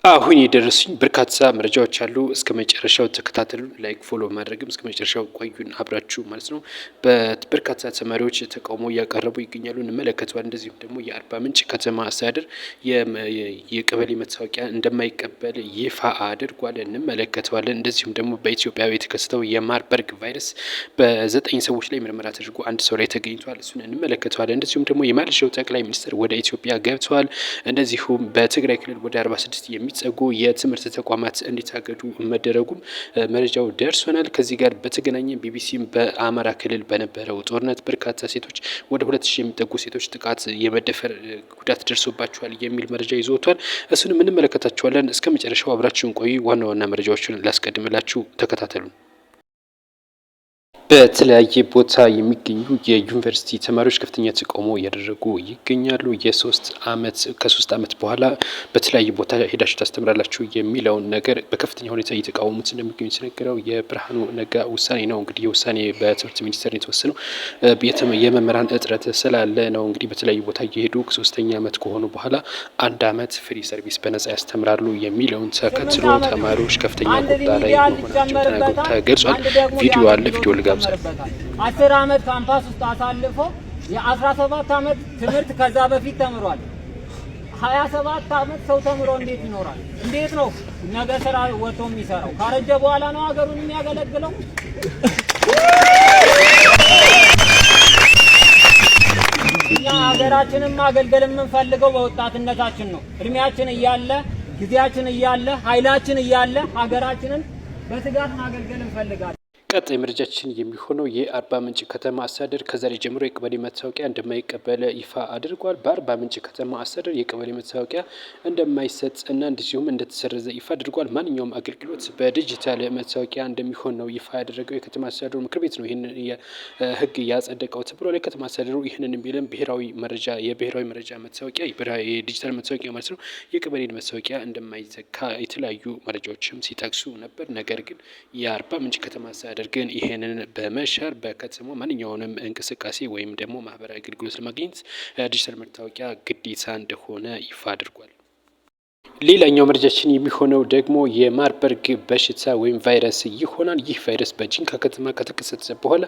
አሁን የደረሱኝ በርካታ መረጃዎች አሉ። እስከ መጨረሻው ተከታተሉ። ላይክ ፎሎ ማድረግም እስከ መጨረሻው ቆዩን አብራችሁ ማለት ነው። በርካታ ተማሪዎች ተቃውሞ እያቀረቡ ይገኛሉ፣ እንመለከተዋል። እንደዚሁም ደግሞ የአርባ ምንጭ ከተማ አስተዳደር የቀበሌ መታወቂያ እንደማይቀበል ይፋ አድርጓል፣ እንመለከተዋለን። እንደዚሁም ደግሞ በኢትዮጵያ የተከሰተው የማርበርግ ቫይረስ በ9 ሰዎች ላይ ምርመራ ተደርጎ አንድ ሰው ላይ ተገኝቷል፣ እሱን እንመለከተዋለን። እንደዚሁም ደግሞ የማሌዥያው ጠቅላይ ሚኒስትር ወደ ኢትዮጵያ ገብተዋል። እንደዚሁም በትግራይ ክልል ወደ 46 የሚጸጉ የትምህርት ተቋማት እንዲታገዱ መደረጉም መረጃው ደርሶናል። ከዚህ ጋር በተገናኘ ቢቢሲም በአማራ ክልል በነበረው ጦርነት በርካታ ሴቶች ወደ 2000 የሚጠጉ ሴቶች ጥቃት የመደፈር ጉዳት ደርሶባቸዋል የሚል መረጃ ይዞ ወጥቷል። እሱንም እንመለከታቸዋለን። እስከ መጨረሻው አብራችሁን ቆዩ። ዋና ዋና መረጃዎችን ላስቀድምላችሁ፣ ተከታተሉን። በተለያየ ቦታ የሚገኙ የዩኒቨርሲቲ ተማሪዎች ከፍተኛ ተቃውሞ እያደረጉ ይገኛሉ። ከሶስት አመት በኋላ በተለያየ ቦታ ሄዳችሁ ታስተምራላችሁ የሚለውን ነገር በከፍተኛ ሁኔታ እየተቃወሙት እንደሚገኙ የተነገረው የብርሃኑ ነጋ ውሳኔ ነው። እንግዲህ የውሳኔ በትምህርት ሚኒስቴር የተወሰነው የመምህራን እጥረት ስላለ ነው። እንግዲህ በተለያዩ ቦታ እየሄዱ ከሶስተኛ አመት ከሆኑ በኋላ አንድ አመት ፍሪ ሰርቪስ በነጻ ያስተምራሉ የሚለውን ተከትሎ ተማሪዎች ከፍተኛ ቁጣ ላይ መሆናቸው ተገልጿል። ቪዲዮ አለ፣ ቪዲዮ ልጋብዛል። 10 አመት ካምፓስ ውስጥ አሳልፎ የ17 አመት ትምህርት ከዛ በፊት ተምሯል። 27 አመት ሰው ተምሮ እንዴት ይኖራል? እንዴት ነው ነገ ስራ ወጥቶ የሚሰራው? ካረጀ በኋላ ነው ሀገሩን የሚያገለግለው? እኛ ሀገራችንን ማገልገል የምንፈልገው በወጣትነታችን ነው። እድሜያችን እያለ ጊዜያችን እያለ ኃይላችን እያለ ሀገራችንን በትጋት ማገልገል እንፈልጋለን። ቀጣይ መረጃችን የሚሆነው የአርባ ምንጭ ከተማ አስተዳደር ከዛሬ ጀምሮ የቀበሌ መታወቂያ እንደማይቀበል ይፋ አድርጓል። በአርባ ምንጭ ከተማ አስተዳደር የቀበሌ መታወቂያ እንደማይሰጥ እና እንደዚሁም እንደተሰረዘ ይፋ አድርጓል። ማንኛውም አገልግሎት በዲጂታል መታወቂያ እንደሚሆን ነው ይፋ ያደረገው። የከተማ አስተዳደሩ ምክር ቤት ነው ይህን ህግ ያጸደቀው ተብሏል። የከተማ አስተዳደሩ ይህንን ቢልም የብሔራዊ መረጃ መታወቂያ የዲጂታል መታወቂያ ማለት ነው የቀበሌ መታወቂያ እንደማይተካ የተለያዩ መረጃዎችም ሲጠቅሱ ነበር። ነገር ግን የአርባ ምንጭ ከተማ አስተዳደር ግን ይሄንን በመሻር በከተማው ማንኛውንም እንቅስቃሴ ወይም ደግሞ ማህበራዊ አገልግሎት ለማግኘት ዲጂታል መታወቂያ ግዴታ እንደሆነ ይፋ አድርጓል። ሌላኛው መረጃችን የሚሆነው ደግሞ የማርበርግ በሽታ ወይም ቫይረስ ይሆናል። ይህ ቫይረስ በጂንካ ከተማ ከተከሰተ በኋላ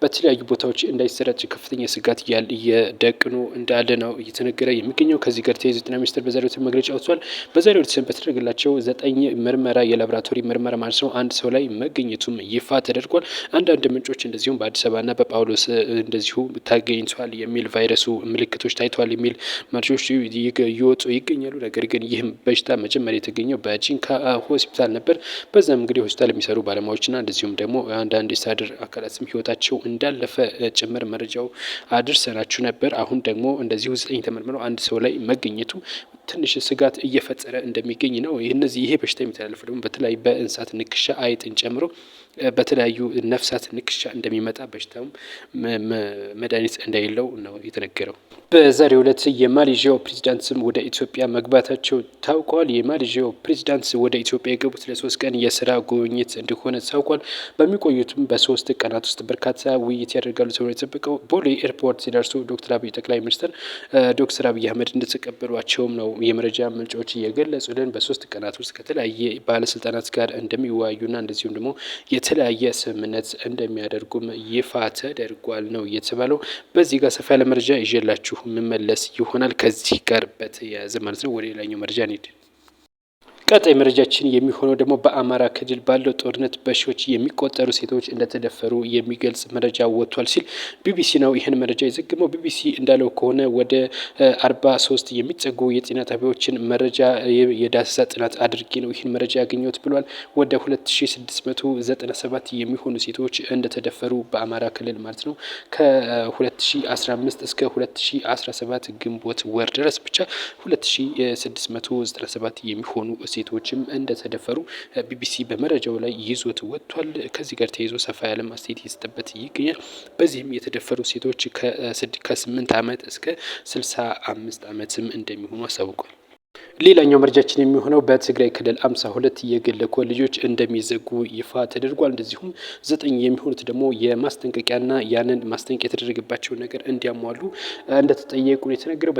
በተለያዩ ቦታዎች እንዳይሰራጭ ከፍተኛ ስጋት እየደቅኖ እንዳለ ነው እየተነገረ የሚገኘው። ከዚህ ጋር ተያይዞ ጤና ሚኒስቴር በዛሬው ዕለት መግለጫ ወጥቷል። በዛሬው ዕለት በተደረገላቸው 9 ምርመራ የላቦራቶሪ ምርመራ ማለት ነው አንድ ሰው ላይ መገኘቱም ይፋ ተደርጓል። አንዳንድ ምንጮች እንደዚሁም በአዲስ አበባና በጳውሎስ እንደዚሁ ተገኝቷል የሚል ቫይረሱ ምልክቶች ታይተዋል የሚል መረጃዎች እየወጡ ይገኛሉ። ነገር ግን ይህም በሽታ መጀመሪያ የተገኘው በጂንካ ሆስፒታል ነበር። በዛም እንግዲህ ሆስፒታል የሚሰሩ ባለሙያዎችና እንደዚሁም ደግሞ አንዳንድ የአስተዳደር አካላትም ህይወታቸው እንዳለፈ ጭምር መረጃው አድርሰናችሁ ነበር። አሁን ደግሞ እንደዚሁ 9 ተመርምረው አንድ ሰው ላይ መገኘቱ ትንሽ ስጋት እየፈጠረ እንደሚገኝ ነው። ይሄ በሽታ የሚተላለፈው ደግሞ በተለያዩ በእንስሳት ንክሻ አይጥን ጨምሮ በተለያዩ ነፍሳት ንክሻ እንደሚመጣ በሽታውም መድኃኒት እንደሌለው ነው የተነገረው። በዛሬው ዕለት የማሌዥያው ፕሬዚዳንትም ወደ ኢትዮጵያ መግባታቸው ታውቋል። የማሌዥያው ፕሬዚዳንት ወደ ኢትዮጵያ የገቡት ለ3 ቀን የስራ ጉብኝት እንደሆነ ታውቋል። በሚቆዩትም በ3 ቀናት ውስጥ በርካታ ውይይት ያደርጋሉ ተብሎ የተጠበቀው ቦሌ ኤርፖርት ሲደርሱ ዶክተር አብይ ጠቅላይ ሚኒስትር ዶክተር አብይ አህመድ እንደተቀበሏቸውም ነው የመረጃ ምንጮች እየገለጹልን። በ3 ቀናት ውስጥ ከተለያየ ባለስልጣናት ጋር እንደሚወያዩና እንደዚሁም ደግሞ የተለያየ ስምምነት እንደሚያደርጉም ይፋ ተደርጓል ነው የተባለው። በዚህ ጋር ሰፋ ያለ መረጃ ይዤላችሁ መመለስ ይሆናል። ከዚህ ጋር በተያያዘ ማለት ነው። ወደ ሌላኛው መረጃ እንሂድ። ቀጣይ መረጃችን የሚሆነው ደግሞ በአማራ ክልል ባለው ጦርነት በሺዎች የሚቆጠሩ ሴቶች እንደተደፈሩ የሚገልጽ መረጃ ወጥቷል ሲል ቢቢሲ ነው ይህን መረጃ የዘገበው። ቢቢሲ እንዳለው ከሆነ ወደ 43 የሚጠጉ የጤና ጣቢያዎችን መረጃ የዳሰሳ ጥናት አድርጌ ነው ይህን መረጃ ያገኘሁት ብሏል። ወደ 2697 የሚሆኑ ሴቶች እንደተደፈሩ በአማራ ክልል ማለት ነው ከ2015 እስከ 2017 ግንቦት ወር ድረስ ብቻ 2697 የሚሆኑ ሴቶችም እንደተደፈሩ ቢቢሲ በመረጃው ላይ ይዞት ወጥቷል። ከዚህ ጋር ተይዞ ሰፋ ያለ ማስተያየት እየተሰጠበት ይገኛል። በዚህም የተደፈሩ ሴቶች ከ8 አመት እስከ 65 አመትም እንደሚሆኑ አሳውቋል። ሌላኛው መረጃችን የሚሆነው በትግራይ ክልል 52 የግል ኮሌጆች እንደሚዘጉ ይፋ ተደርጓል። እንደዚሁም 9 የሚሆኑት ደግሞ የማስጠንቀቂያና ያንን ማስጠንቀቂያ የተደረገባቸውን ነገር እንዲያሟሉ እንደተጠየቁ ነው የተነገረው።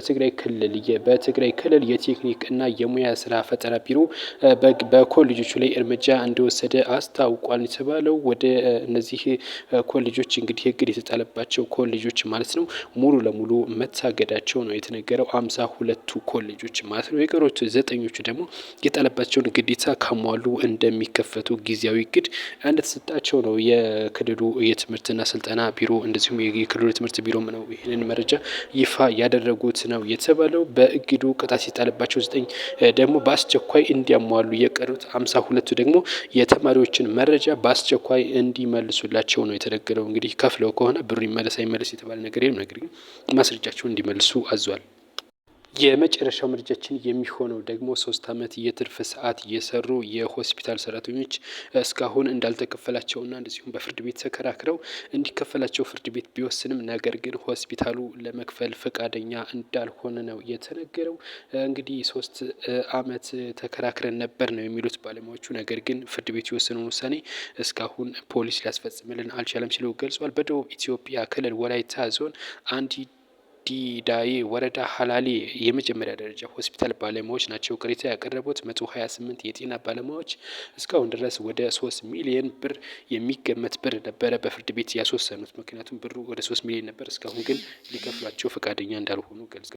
በትግራይ ክልል የቴክኒክ እና የሙያ ስራ ፈጠራ ቢሮ በኮሌጆቹ ላይ እርምጃ እንደወሰደ አስታውቋል የተባለው። ወደ እነዚህ ኮሌጆች እንግዲህ እግድ የተጣለባቸው ኮሌጆች ማለት ነው ሙሉ ለሙሉ መታገዳቸው ነው የተነገረው። 52ቱ ኮሌጆች ማለት ነው። የቀሩት 9ኞቹ ደግሞ የጣለባቸውን ግዴታ ካሟሉ እንደሚከፈቱ ጊዜያዊ እግድ እንደተሰጣቸው ነው የክልሉ የትምህርትና ስልጠና ቢሮ እንደዚሁም የክልሉ የትምህርት ቢሮ ነው ይህንን መረጃ ይፋ ያደረጉት ነው የተባለው። በእግዱ ቅጣት ሲጣልባቸው 9 ደግሞ በአስቸኳይ እንዲያሟሉ የቀሩት 52ቱ ደግሞ የተማሪዎችን መረጃ በአስቸኳይ እንዲመልሱላቸው ነው የተነገረው። እንግዲህ ከፍለው ከሆነ ብሩ ይመለስ አይመለስ የተባለ ነገር የለም። ነገር ግን ማስረጃቸውን እንዲመልሱ አዟል። የመጨረሻው መረጃችን የሚሆነው ደግሞ 3 ዓመት የትርፍ ሰዓት የሰሩ የሆስፒታል ሰራተኞች እስካሁን እንዳልተከፈላቸውና እንደዚሁም በፍርድ ቤት ተከራክረው እንዲከፈላቸው ፍርድ ቤት ቢወስንም ነገር ግን ሆስፒታሉ ለመክፈል ፈቃደኛ እንዳልሆነ ነው የተነገረው። እንግዲህ 3 ዓመት ተከራክረን ነበር ነው የሚሉት ባለሙያዎቹ። ነገር ግን ፍርድ ቤት የወሰነውን ውሳኔ እስካሁን ፖሊስ ሊያስፈጽምልን አልቻለም ሲሉ ገልጿል። በደቡብ ኢትዮጵያ ክልል ወላይታ ዞን ዲዳዬ ወረዳ ሀላሌ የመጀመሪያ ደረጃ ሆስፒታል ባለሙያዎች ናቸው ቅሬታ ያቀረቡት። 128 የጤና ባለሙያዎች እስካሁን ድረስ ወደ 3 ሚሊዮን ብር የሚገመት ብር ነበረ በፍርድ ቤት ያስወሰኑት። ምክንያቱም ብሩ ወደ 3 ሚሊዮን ነበር። እስካሁን ግን ሊከፍሏቸው ፈቃደኛ እንዳልሆኑ ገልጸዋል።